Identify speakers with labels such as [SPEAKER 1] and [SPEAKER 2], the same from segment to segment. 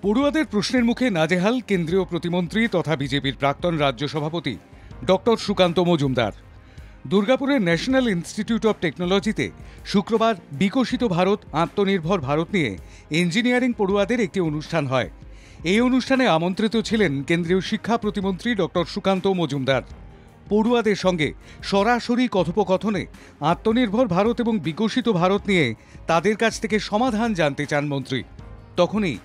[SPEAKER 1] পড়ুয়াদের প্রশ্নের মুখে নাজেহাল কেন্দ্রীয় প্রতিমন্ত্রী তথা বিজেপির প্রাক্তন রাজ্য সভাপতি ডক্টর সুকান্ত মজুমদার। দুর্গাপুরের ন্যাশনাল ইনস্টিটিউট অব টেকনোলজিতে শুক্রবার বিকশিত ভারত আত্মনির্ভর ভারত নিয়ে ইঞ্জিনিয়ারিং পড়ুয়াদের একটি অনুষ্ঠান হয়। এই অনুষ্ঠানে আমন্ত্রিত ছিলেন কেন্দ্রীয় শিক্ষা প্রতিমন্ত্রী ডক্টর সুকান্ত মজুমদার। পড়ুয়াদের সঙ্গে সরাসরি কথোপকথনে আত্মনির্ভর ভারত এবং বিকশিত ভারত নিয়ে তাদের কাছ থেকে সমাধান জানতে চান মন্ত্রী। তখনই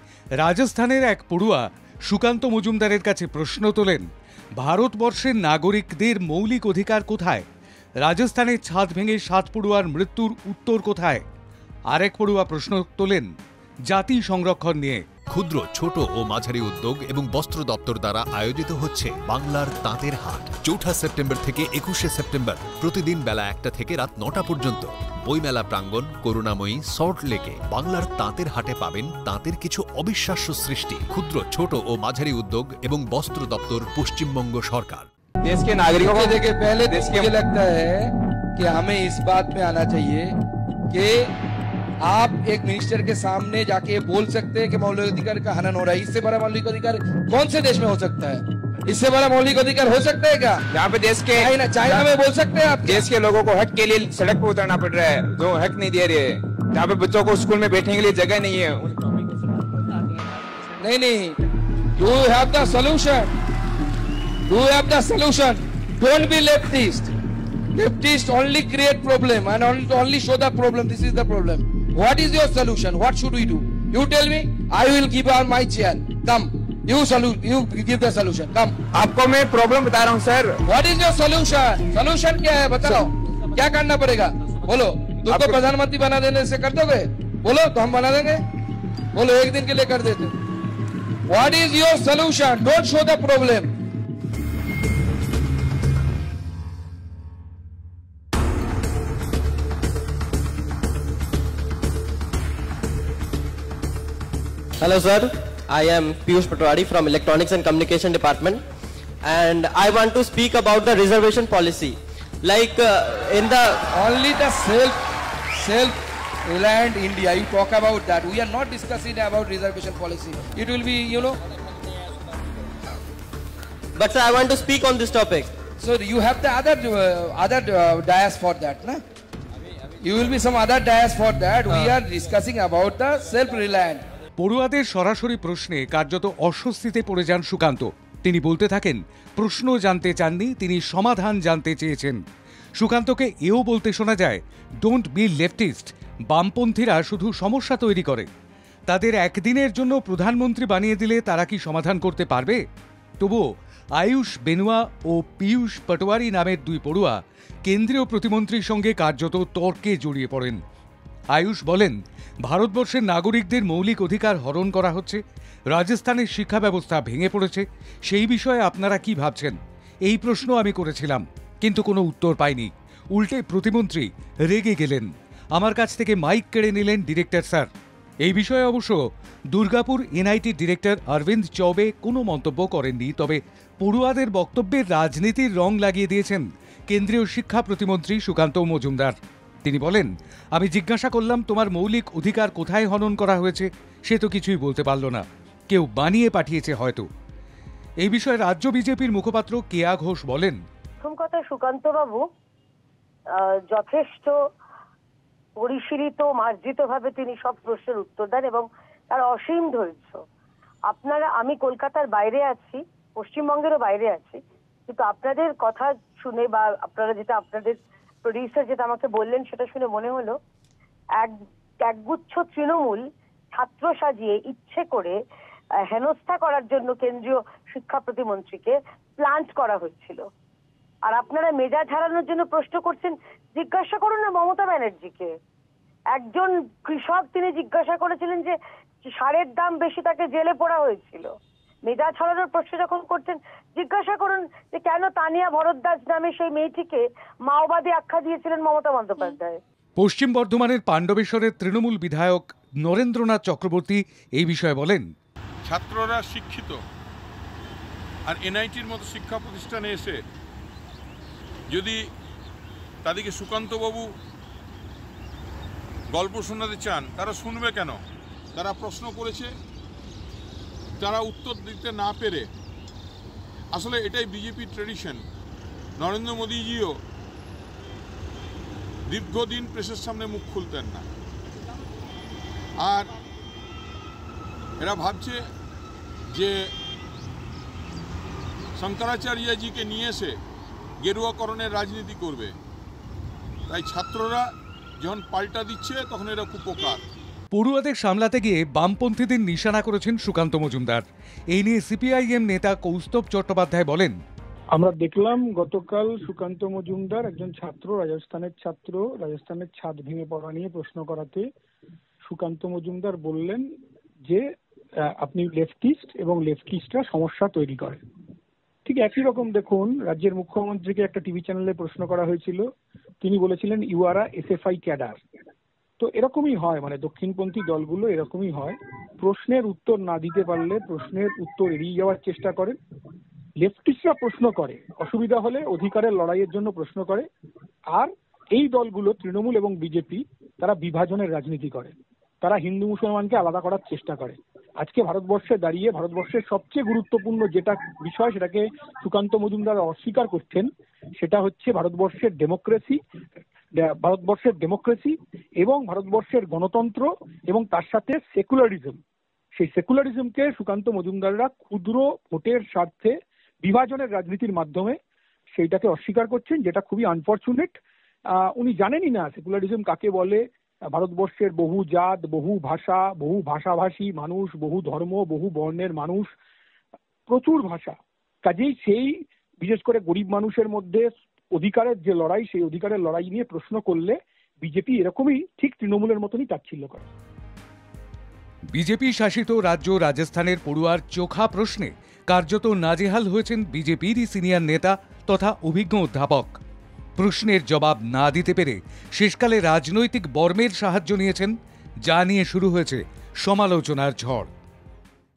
[SPEAKER 1] রাজস্থানের এক পড়ুয়া সুকান্ত মজুমদারের কাছে প্রশ্ন তোলেন, ভারতবর্ষের নাগরিকদের মৌলিক অধিকার কোথায়? রাজস্থানের ছাদ ভেঙে 7 পড়ুয়ার মৃত্যুর উত্তর কোথায়? আরেক পড়ুয়া প্রশ্ন তোলেন জাতি সংরক্ষণ নিয়ে।
[SPEAKER 2] ক্ষুদ্র, ছোট ও মাঝারি উদ্যোগ এবং বস্ত্র দপ্তর দ্বারা আয়োজিত হচ্ছে বাংলার তাঁতের হাট। 4 সেপ্টেম্বর থেকে 21 সেপ্টেম্বর প্রতিদিন বেলা 1টা থেকে রাত 9টা পর্যন্ত বইমেলা প্রাঙ্গণ করুণাময়ী সল্ট লেকে বাংলার তাঁতের হাটে পাবেন তাঁতের কিছু অবিশ্বাস্য সৃষ্টি। ক্ষুদ্র, ছোট ও মাঝারি উদ্যোগ এবং বস্ত্র দপ্তর, পশ্চিমবঙ্গ সরকার।
[SPEAKER 3] देश के नागरिकों को देखिए, पहले देश के लगता है कि हमें इस बात में आना चाहिए कि आप एक मिनिस्टर के सामने जाके बोल सकते हैं कि मौलिक अधिकार का हनन हो रहा है। इससे बड़ा मौलिक अधिकार कौन से देश में हो सकता है? इससे बड़ा मौलिक अधिकार हो सकता है क्या? यहाँ पे देश के चाइना में बोल सकते हैं आप? देश के लोगों को हक के लिए सड़क पे उतरना पड़ रहा है, जो हक नहीं दे रहे। यहाँ पे बच्चों को स्कूल में बैठने के लिए जगह नहीं है। नहीं, you have the solution. You have the solution. Don't be leftist. Leftists only create problem and only show the problem. This is the problem. What is your solution? What should we do? You tell me. I will give on my chair. Come. You give the solution. Come. आपको मैं problem बता रहा हूँ sir. What is your solution? Solution क्या है बताओ. क्या करना पड़ेगा? बोलो. तुमको प्रधानमंत्री बना देने से कर दोगे? बोलो तो हम बना देंगे. बोलो एक दिन के लिए कर देते. What is your solution? Don't show the problem.
[SPEAKER 4] Hello sir, I am Piyush Patwari from Electronics and Communication Department, and I want to speak about the reservation policy. Like in the
[SPEAKER 3] only the self-reliant India, you talk about that. We are not discussing about reservation policy. It will be,
[SPEAKER 4] But sir, I want to speak on this topic.
[SPEAKER 3] So you have the other dais for that, na? You will be some other dais for that. We are discussing about the self-reliant.
[SPEAKER 1] পড়ুয়াদের সরাসরি প্রশ্নে কার্যত অস্বস্তিতে পড়ে যান সুকান্ত। তিনি বলতে থাকেন, প্রশ্ন জানতে চাননি, তিনি সমাধান জানতে চেয়েছেন। সুকান্তকে এও বলতে শোনা যায়, ডোন্ট বি লেফটিস্ট। বামপন্থীরা শুধু সমস্যা তৈরি করে। তাদের একদিনের জন্য প্রধানমন্ত্রী বানিয়ে দিলে তারা কি সমাধান করতে পারবে? তবুও আয়ুষ বেনুয়া ও পীয়ূষ পাটোয়ারি নামের 2 পড়ুয়া কেন্দ্রীয় প্রতিমন্ত্রীর সঙ্গে কার্যত তর্কে জড়িয়ে পড়েন। আয়ুষ বলেন, ভারতবর্ষের নাগরিকদের মৌলিক অধিকার হরণ করা হচ্ছে, রাজস্থানের শিক্ষা ব্যবস্থা ভেঙে পড়েছে, সেই বিষয়ে আপনারা কি ভাবছেন? এই প্রশ্ন আমি করেছিলাম, কিন্তু কোনো উত্তর পাইনি। উল্টে প্রতিমন্ত্রী রেগে গেলেন। আমার কাছ থেকে মাইক কেড়ে নিলেন ডিরেক্টর স্যার। এই বিষয়ে অবশ্য দুর্গাপুর এনআইটির ডিরেক্টর অরবিন্দ চৌবে কোনো মন্তব্য করেননি। তবে পড়ুয়াদের বক্তব্যের রাজনীতির রং লাগিয়ে দিয়েছেন কেন্দ্রীয় শিক্ষা প্রতিমন্ত্রী সুকান্ত মজুমদার। তিনি বলেন, আমি জিজ্ঞাসা করলাম তোমার মৌলিক অধিকার কোথায় হনন করা হয়েছে, সে তো কিছুই বলতে পারল না, কেউ বানিয়ে পাঠিয়েছে হয়তো। এই বিষয়ে রাজ্য বিজেপির মুখপাত্র কেয়া ঘোষ বলেন,
[SPEAKER 5] প্রথম কথা, সুকান্ত বাবু যথেষ্ট পরিশীলিত মার্জিত ভাবে তিনি সব প্রশ্নের উত্তর দেন এবং তার অসীম ধৈর্য। আমি কলকাতার বাইরে আছি, পশ্চিমবঙ্গেরও বাইরে আছি, কিন্তু আপনাদের কথা শুনে বা আপনাদের প্রডিউসার যেটা আমাকে বললেন সেটা শুনে মনে হলো একগুচ্ছ তৃণমূল ছাত্র সাজিয়ে ইচ্ছে করে হেনস্থা করার জন্য কেন্দ্রীয় শিক্ষা প্রতিমন্ত্রীকে প্লান্ট করা হয়েছিল। আর আপনারা মেজাজ হারানোর জন্য প্রশ্ন করছেন। জিজ্ঞাসা করুন না মমতা ব্যানার্জিকে। একজন কৃষক, তিনি জিজ্ঞাসা করেছিলেন যে সারের দাম বেশি, তাকে জেলে পোড়া হয়েছিল। মেজাজ হারানোর প্রশ্ন যখন করছেন, জিজ্ঞাসা করুন যে কেন তানিয়া ভরদ্বাজ নামে সেই মেয়েটিকে মাওবাদী আখ্যা দিয়েছিলেন মমতা বন্দ্যোপাধ্যায়।
[SPEAKER 1] পশ্চিম বর্ধমানের পাণ্ডবেশ্বরের তৃণমূল বিধায়ক নরেন্দ্রনাথ চক্রবর্তী এই বিষয়ে বলেন,
[SPEAKER 6] ছাত্ররা শিক্ষিত, আর এনআইটির মতো শিক্ষা প্রতিষ্ঠানে এসে যদি তাদেরকে সুকান্তবাবু গল্প শোনাতে চান, তারা শুনবে কেন? তারা প্রশ্ন করেছে, তারা উত্তর দিতে না পেরে, আসলে এটাই বিজেপির ট্র্যাডিশন। নরেন্দ্র মোদীজিও দীর্ঘদিন প্রেসের সামনে মুখ খুলতেন না, আর এরা ভাবছে যে শঙ্করাচার্যজিকে নিয়ে এসে গেরুয়াকরণের রাজনীতি করবে। তাই ছাত্ররা যখন পাল্টা দিচ্ছে তখন এরা কুপোকাত।
[SPEAKER 1] পড়ুয়াদের সামলাতে গিয়ে বামপন্থীদের নিশানা করেছেন সুকান্ত মজুমদার। এই নিয়ে সিপিআইএম নেতা কৌস্তব চট্টোপাধ্যায় বলেন,
[SPEAKER 7] আমরা দেখলাম গতকাল সুকান্ত মজুমদার একজন ছাত্র, রাজস্থানের ছাদ ভেঙে পড়া নিয়ে প্রশ্ন করাতে সুকান্ত মজুমদার বললেন যে আপনি লেফটিস্ট এবং লেফটিস্টরা সমস্যা তৈরি করে। ঠিক একই রকম দেখুন, রাজ্যের মুখ্যমন্ত্রীকে একটা টিভি চ্যানেলে প্রশ্ন করা হয়েছিল, তিনি বলেছিলেন you are uh SFI cadre. তো এরকমই হয়, মানে দক্ষিণপন্থী দলগুলো এরকমই হয়, প্রশ্নের উত্তর না দিতে পারলে প্রশ্নের উত্তর এড়িয়ে যাওয়ার চেষ্টা করে। লেফটিস্টরা প্রশ্ন করে, অসুবিধা হলে অধিকারের লড়াইয়ের জন্য প্রশ্ন করে, আর এই দলগুলো তৃণমূল এবং বিজেপি তারা বিভাজনের রাজনীতি করে, তারা হিন্দু মুসলমানকে আলাদা করার চেষ্টা করে। আজকে ভারতবর্ষে দাঁড়িয়ে ভারতবর্ষের সবচেয়ে গুরুত্বপূর্ণ যেটা বিষয় সেটাকে সুকান্ত মজুমদার অস্বীকার করছেন, সেটা হচ্ছে ভারতবর্ষের ডেমোক্রেসি এবং ভারতবর্ষের গণতন্ত্র এবং তার সাথে সেকুলারিজম। সেই সেকুলারিজমকে সুকান্ত মজুমদাররা ক্ষুদ্র ভোটের স্বার্থে বিভাজনের রাজনীতির মাধ্যমে সেইটাকে অস্বীকার করছেন, যেটা খুবই আনফরচুনেট। উনি জানেনই না সেকুলারিজম কাকে বলে। ভারতবর্ষের বহু জাত, বহু ভাষা, বহু ভাষাভাষী মানুষ, বহু ধর্ম, বহু বর্ণের মানুষ, প্রচুর ভাষা। কাজেই সেই বিশেষ করে গরিব মানুষের মধ্যে অধিকারের যে লড়াই, সেই অধিকারের লড়াই নিয়ে প্রশ্ন করলে বিজেপি এরকমই ঠিক তৃণমূলের মতনই তাচ্ছিল্য করে।
[SPEAKER 1] বিজেপি শাসিত রাজ্য রাজস্থানের পড়ুয়ার চোখা প্রশ্নে কার্যত নাজেহাল হয়েছেন বিজেপিরই সিনিয়র নেতা তথা অভিজ্ঞ অধ্যাপক। প্রশ্নের জবাব না দিতে পেরে শেষকালে রাজনৈতিক বর্মের সাহায্য নিয়েছেন, যা নিয়ে শুরু হয়েছে সমালোচনার ঝড়।